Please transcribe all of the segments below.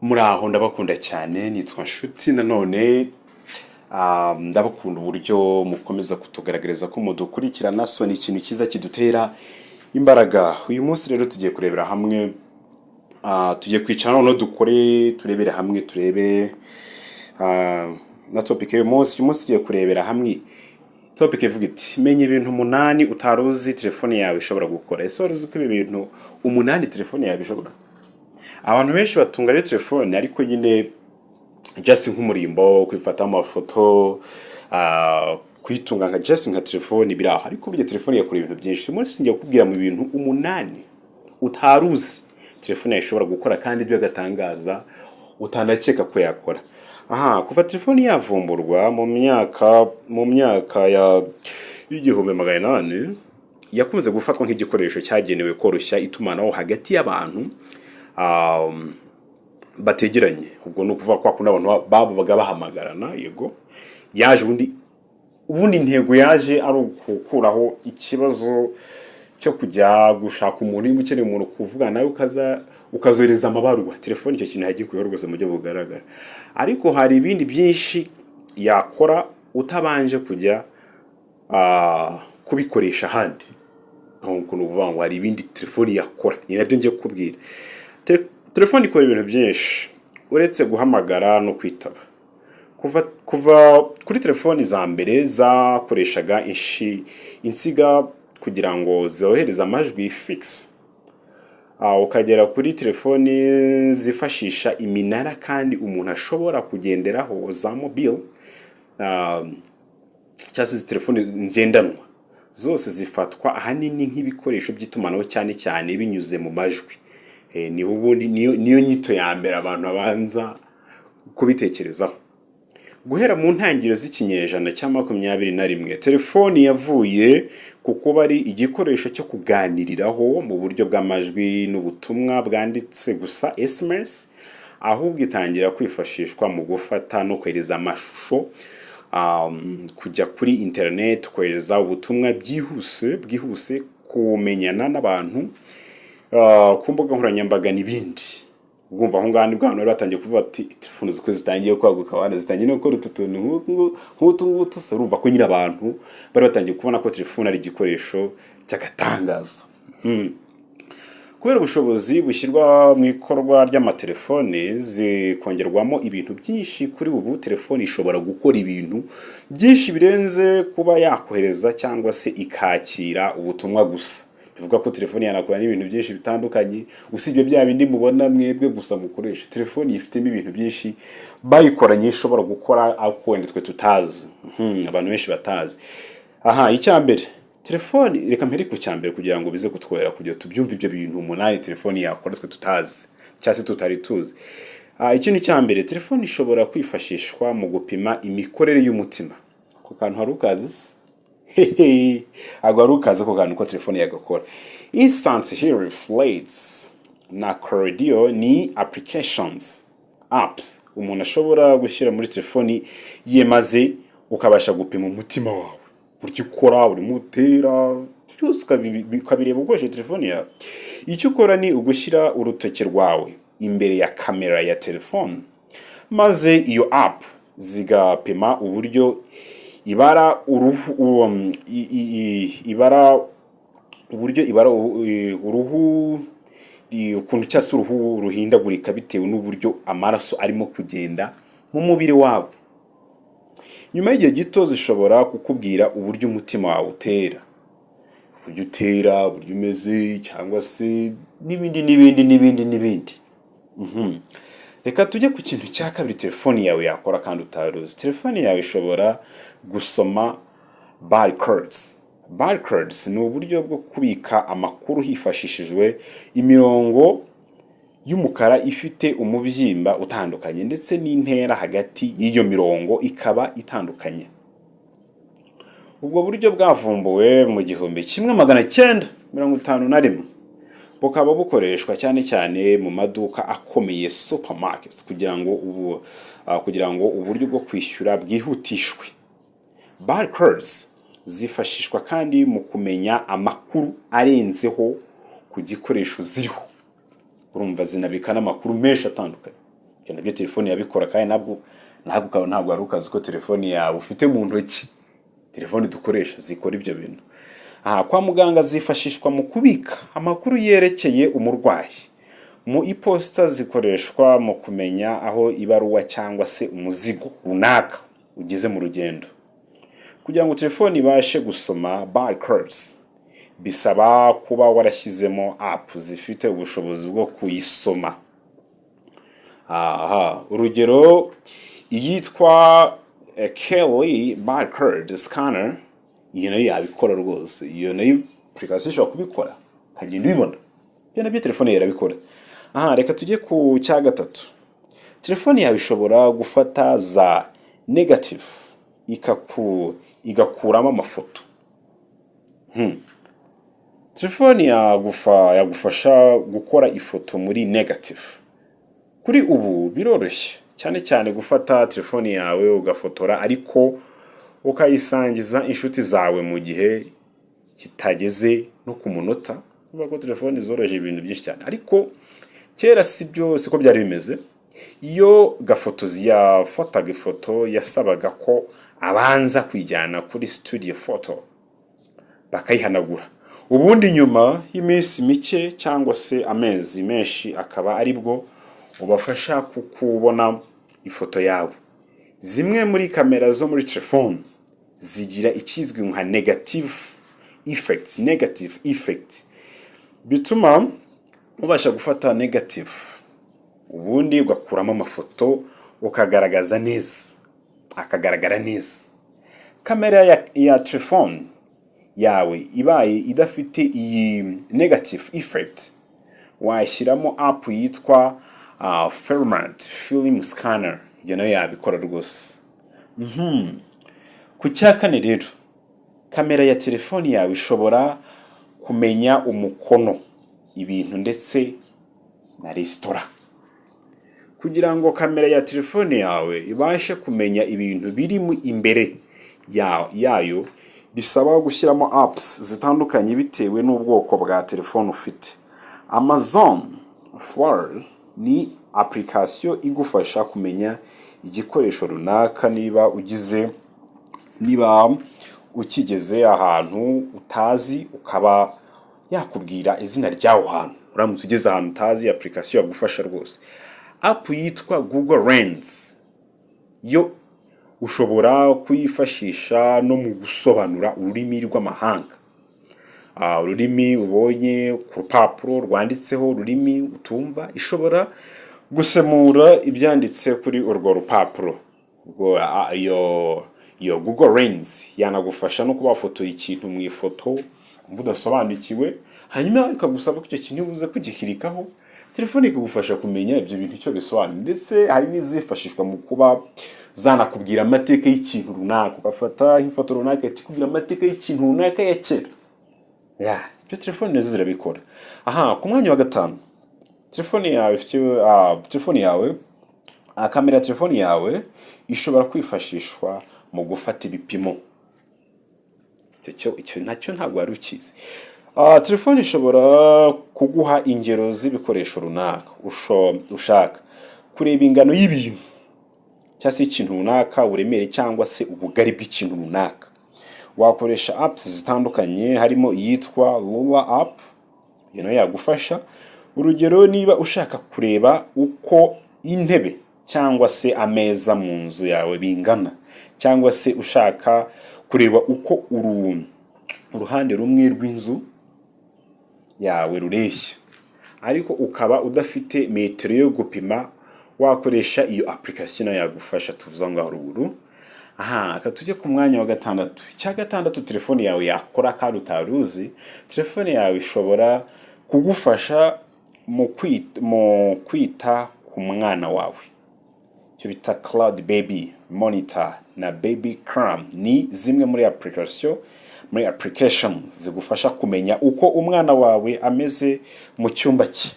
Muraho ndabakunda cyane nitwa Nshuti nanone ndabakunda uburyo mukomeza kutugaragariza ko mudukurikirana so ni ikintu cyiza kidutera imbaraga. Uyu munsi rero tugiye kurebera hamwe tugiye kwicara noneho turebere hamwe turebe na topic uyu munsi tugiye kurebera hamwe topic ivuga iti menya ibintu 8 utaruzi telefone yawe ishobora gukora. Ese wari uzi ko ibi bintu 8 telefone yawe ishobora? Abantu benshi batunga rero telefone ariko nyine just nk'umurimbo kwifata amafoto kwitunga nka just nka telefone biraho, ariko burya telefone yakora ibintu byinshi. Umunsi singiye kubwira mu bintu 8 utaruzi telefone ishobora gukora kandi ibyo gatangaza utanakeka ko yakora. Kuva telefone yavumburwa mu myaka ya 1800 yakunze gufatwa nk'igikoresho cyagenewe koroshya itumanaho hagati y'abantu bategeranye. Ubwo no kuvuga kwa kuna abantu babaga bahamagarana. Yego yaje ubundi intego yaje ari ukukuraho ikibazo cyo kujya gushaka umuntu ukeneye umuntu kuvugana nawe ukazohereza amabaruwa. Telefone icyo kintu hagikuyeho rwose mu byo bugaragara, ariko hari ibindi byinshi yakora utabanje kujya kubikoresha handi. Nkuko nuvuga ngo hari ibindi telefone yakora, ni nabyo ngiye kukubwira. Telefone ikora ibintu byinshi uretse guhamagara no kwitaba. Kuva kuri telefone za mbere zakoreshaga insiga kugira ngo zohereze amajwi fix, ukagera kuri telefone zifashisha iminara kandi umuntu ashobora kugenderaho za mobile, cyangwa se telefone ngendanwa zose zifatwa ahanini nk'ibikoresho by'itumanaho cyane cyane binyuze mu majwi. Niyo nyito ya mbere abantu abanza kubitekerezaho. Guhera mu ntangiriro z'ikinyejana cya 21 telefoni yavuye kuko bari igikoresho cyo kuganiriraho mu buryo bw'amajwi n'ubutumwa bwanditse gusa SMS, ahubwo itangira kwifashishwa mu gufata no kohereza amashusho, kujya kuri internet, kohereza ubutumwa bwihuse, kumenyana n'abantu ku mbuga nkoranyambaga n'ibindi. Ugumva aho ngani bwana batangiye kuvuga ati telefone ziko zitangiye kwaguka, abana zitangiye no gukora utuntu nk'utu urumva ko nyira abantu bari batangiye kubona ko telefone ari igikoresho cy'agatangaza. Kubera ubushobozi bushyirwa mu ikorwa ry'amatelefone zikongerwamo ibintu byinshi, kuri ubu telefone ishobora gukora ibintu byinshi birenze kuba yakohereza cyangwa se ikakira ubutumwa gusa. Bivuga ko telefone yanakora n'ibintu byinshi bitandukanye usibye bya bindi mubona mwebwe gusa mukoresha. Telefone ifitemo ibintu byinshi bayikoranye ishobora gukora ako wenda twe tutazi, abantu benshi batazi. Icyambere telefone, reka mpere ku cyambere kugira ngo bize kutwera kugira tubyumve ibyo bintu 8 telefone yakora twe tutazi cyangwa se tutari tuzi. Ikintu cyambere, telefone ishobora kwifashishwa mu gupima imikorere y'umutima. Ko kantu harukazi agarukaza ko kantu ko telefone yagakora. Instant hearing flights na cardio ni apps umuntu ashobora gushyira muri telefone ye maze ukabasha gupima umutima wawe buryo ukora, buri mutera byose ukabireba ukoresheje telefone yawe. Icyo ukora ni ugushyira urutoke rwawe imbere ya kamera ya telefone, maze iyo app zigapima uburyo ibara uruhu ukuntu cyase uruhu ruhindagurika bitewe n'uburyo amaraso arimo kugenda mu mubiri wawe. Nyuma y'igihe gito zishobora kukubwira uburyo umutima wawe utera, uburyo umeze, cyangwa se n'ibindi. Reka tujye ku kintu cya kabiri telefone yawe yakora kandi utaruzi. Telefone yawe ishobora gusoma barcodes. Barcodes ni uburyo bwo kubika amakuru hifashishijwe imirongo y'umukara ifite umubyimba utandukanye ndetse n'intera hagati y'iyo mirongo ikaba itandukanye. Ubwo buryo bwavumbuwe mu 1951 bukaba bukoreshwa cyane cyane mu maduka akomeye supermarkets kugira ngo uburyo bwo kwishyura bwihutishwe. Barcodes zifashishwa kandi mu kumenya amakuru arenzeho ku gikoresho ziriho. Urumva zinabika n'amakuru menshi atandukanye. ibyo nabyo telefone yabikora kandi ntabwo ari ukazi ko telefone yawe ufite mu ntoki. Telefone dukoresha zikora ibyo bintu. Kwa muganga zifashishwa mu kubika amakuru yerekeye umurwayi. Mu iposita zikoreshwa mu kumenya aho ibaruwa cyangwa se umuzigo runaka ugeze mu rugendo. Kugira ngo telefone ibashe gusoma barcodes bisaba kuba warashyizemo app zifite ubushobozi bwo kuyisoma. Urugero iyitwa Kelly barcode scanner, iyo nayo yabikora rwose. Iyo nayo application ishobora kubikora ukagenda ubibona. Iyo nabyo telefone yarabikora. Reka tujye ku cya gatatu. Telefone yawe ishobora gufata za negative igakuramo amafoto. Telefone yagufasha gukora ifoto muri negative. Kuri ubu biroroshye cyane cyane gufata telefone yawe ugafotora ariko ukayisangiza inshuti zawe mu gihe kitageze no ku munota. Kuba ko telefone zoroje ibintu byinshi cyane, ariko kera si ko byari bimeze. Iyo gafotozi yafataga ifoto yasabaga ko abanza kwijyana kuri studio photo bakayihanagura, ubundi nyuma y'iminsi mike cyangwa se amezi menshi akaba aribwo ubafasha kukubona ifoto yawe. Zimwe muri kamera zo muri telefone zigira ikizwi nka negative effect bituma ubasha gufata negative ubundi ugakuramo amafoto akagaragara neza. Kamera ya telefone yawe ibaye idafite iyi negative effect, washyiramo app yitwa Format Film Scanner. Iyo nayo yabikora rwose. Ku cya kane rero, kamera ya telefone yawe ishobora kumenya umukono, ibintu ndetse na resitora. Kugira ngo kamera ya telefone yawe ibashe kumenya ibintu biri imbere yayo, bisaba gushyiramo apps zitandukanye bitewe n'ubwoko bwa telefone ufite. Amazon Fire ni application igufasha kumenya igikoresho runaka niba ukigeze ahantu utazi, ukaba yakubwira izina ryaho hantu. Uramutse ugeze ahantu utazi, application yagufasha rwose. App yitwa Google Lens yo ushobora kuyifashisha no mu gusobanura ururimi rw'amahanga. Ururimi ubonye ku rupapuro rwanditseho ururimi utumva, ishobora gusemura ibyanditse kuri urwo rupapuro. Iyo Google Lens yanagufasha no kuba wafotoye ikintu mu ifoto udasobanukiwe, hanyuma ikagusaba ko icyo kintu ubuze kugikirikaho. Telefone ikagufasha kumenya ibyo bintu icyo bisobanura, ndetse hari n'izifashishwa mu kuba zanakubwira amateka y'ikintu runaka. Ugafata ifoto runaka ikubwira amateka y'ikintu runaka ya kera. Ibyo telefone nazo zirabikora. Ku mwanya wa gatanu, kamera ya telefone yawe ishobora kwifashishwa mu gufata ibipimo. Icyo nacyo ntabwo wari ukizi. Telefone ishobora kuguha ingero z'ibikoresho runaka ushaka, kureba ingano y'ibintu cyangwa se ikintu runaka, uburemere cyangwa se ubugari bw'ikintu runaka. Wakoresha apps zitandukanye, harimo iyitwa Ruler app, iyo nayo yagufasha. Urugero, niba ushaka kureba uko intebe cyangwa se ameza mu nzu yawe bingana, cyangwa se ushaka kureba uko uruhande rumwe rw'inzu yawe rureshya, ariko ukaba udafite metero yo gupima, wakoresha iyo application nayo yagufasha. Tuvuza ngaho ruguru. Tujye ku mwanya wa gatandatu. Cya gatandatu telefone yawe yakora kandi utaruzi. Telefone yawe ishobora kugufasha mu kwita ku mwana wawe. Icyo bita Cloud Baby Monitor na Baby Cam ni zimwe muri application zigufasha kumenya uko umwana wawe ameze mu cyumba cye.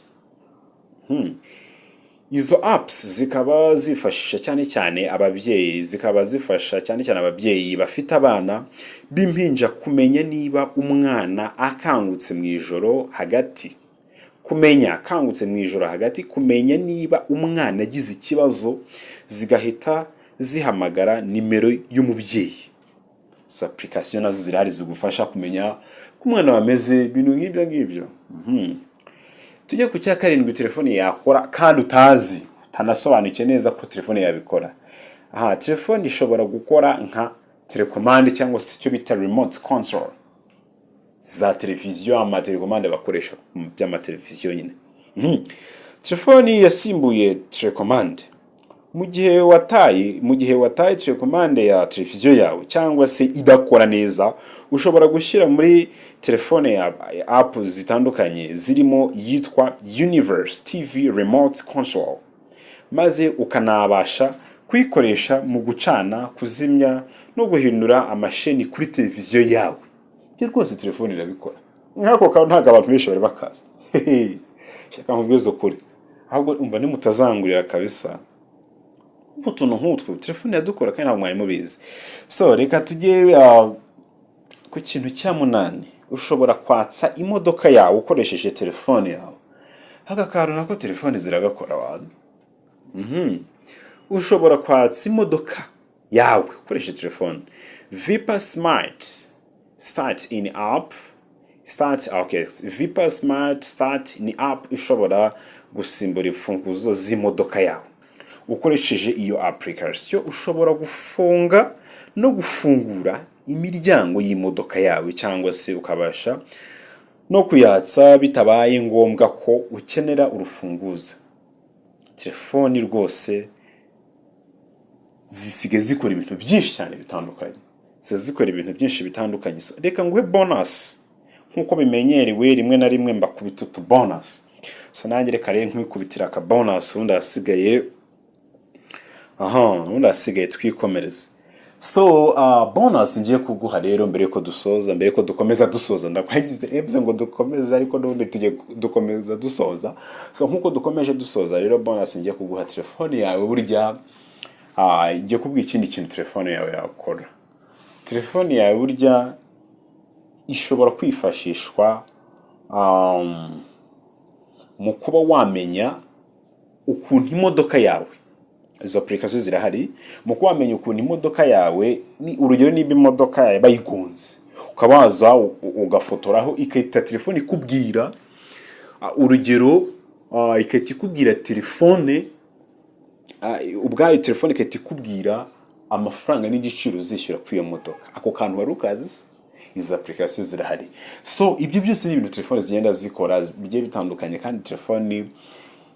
Izo apps zikaba zifashisha cyane cyane ababyeyi bafite abana b'impinja kumenya niba umwana akangutse mu ijoro hagati kumenya kangutse mu ijoro hagati, kumenya niba umwana agize ikibazo zigahita zihamagara nimero y'umubyeyi. So application nazo zirahari zigufasha kumenya ko umwana wameze ibintu nk'ibyo ngibyo. Tujye ku cya karindwi telefone yakora kandi utanasobanukiwe neza ko telefone yabikora. Telefone ishobora gukora nka telecommande cyangwa se icyo bita remote control za televiziyo, amatelecommande bakoresha by'amateleviziyo nyine. Telefone yasimbuye telecommande. Mu gihe wataye telecommande ya televiziyo yawe cyangwa se idakora neza, ushobora gushyira muri telefone ya app zitandukanye zirimo yitwa Universe TV Remote Control, maze ukanabasha kuyikoresha mu gucana, kuzimya no guhindura amasheni kuri televiziyo yawe. Byo rwose telefone irabikora. Nk'ako kantu ntago abantu benshi bari bakaza. Shaka nkubwizo kuri. Ahubwo umva ni mutazangurira kabisa. Utuntu nk'utwo telefone yadukora kandi ntabwo mwari mubizi. So reka tujye ku kintu cya 8. Ushobora kwatsa imodoka yawe ukoresheje telefone yawe. Haka kantu nako telefone ziragakora wadu. Ushobora kwatsa imodoka yawe ukoresheje telefone. Vipa Smart Start in app. Vipa Smart Start ni app ushobora gusimbura imfunguzo z'imodoka yawe. Ukoresheje iyo application ushobora gufunga no gufungura imiryango y'imodoka yawe, cyangwa se ukabasha no kuyatsa bitabaye ngombwa ko ukenera urufunguzo. Telefoni rwose zisige zikora ibintu byinshi cyane bitandukanye. So reka nguhe bonus nkuko bimenyerewe rimwe na rimwe mbakubita utu bonus. So nanjye reka rero nkubitira ka bonus undi asigaye twikomereza. So bonus ngiye kuguha rero mbere ko dukomeza dusoza, ndakwagize ngo dukomeza ariko n'ubundi tujye dukomeza dusoza. So nkuko dukomeje dusoza rero bonus ngiye kuguha telefone yawe burya ngiye kubwira ikindi kintu telefone yawe yakora. Telefone yawe burya ishobora kwifashishwa mu kuba wamenya ukuntu imodoka yawe, izo application zirahari, mu kuba wamenya ukuntu imodoka yawe, ni urugero niba imodoka yawe bayigonze ukabaza ugafotoraho, ikahita telefone ikubwira urugero, ikahita ikubwira telefone ubwayo, telefone ikahita ikubwira amafaranga n'igiciro uzishyura kuri iyo modoka. Ako kantu wari ukazi? Izo application zirahari. So ibyo byose ni ibintu telefone zigenda zikora bigiye bitandukanye, kandi telefone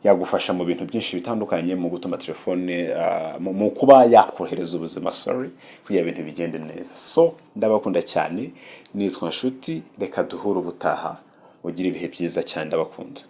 yagufasha mu bintu byinshi bitandukanye mu gutuma telefone mu kuba yakorohereza ubuzima kugira ibintu bigende neza. So ndabakunda cyane, nitwa Nshuti, reka duhure ubutaha, ugira ibihe byiza cyane, ndabakunda.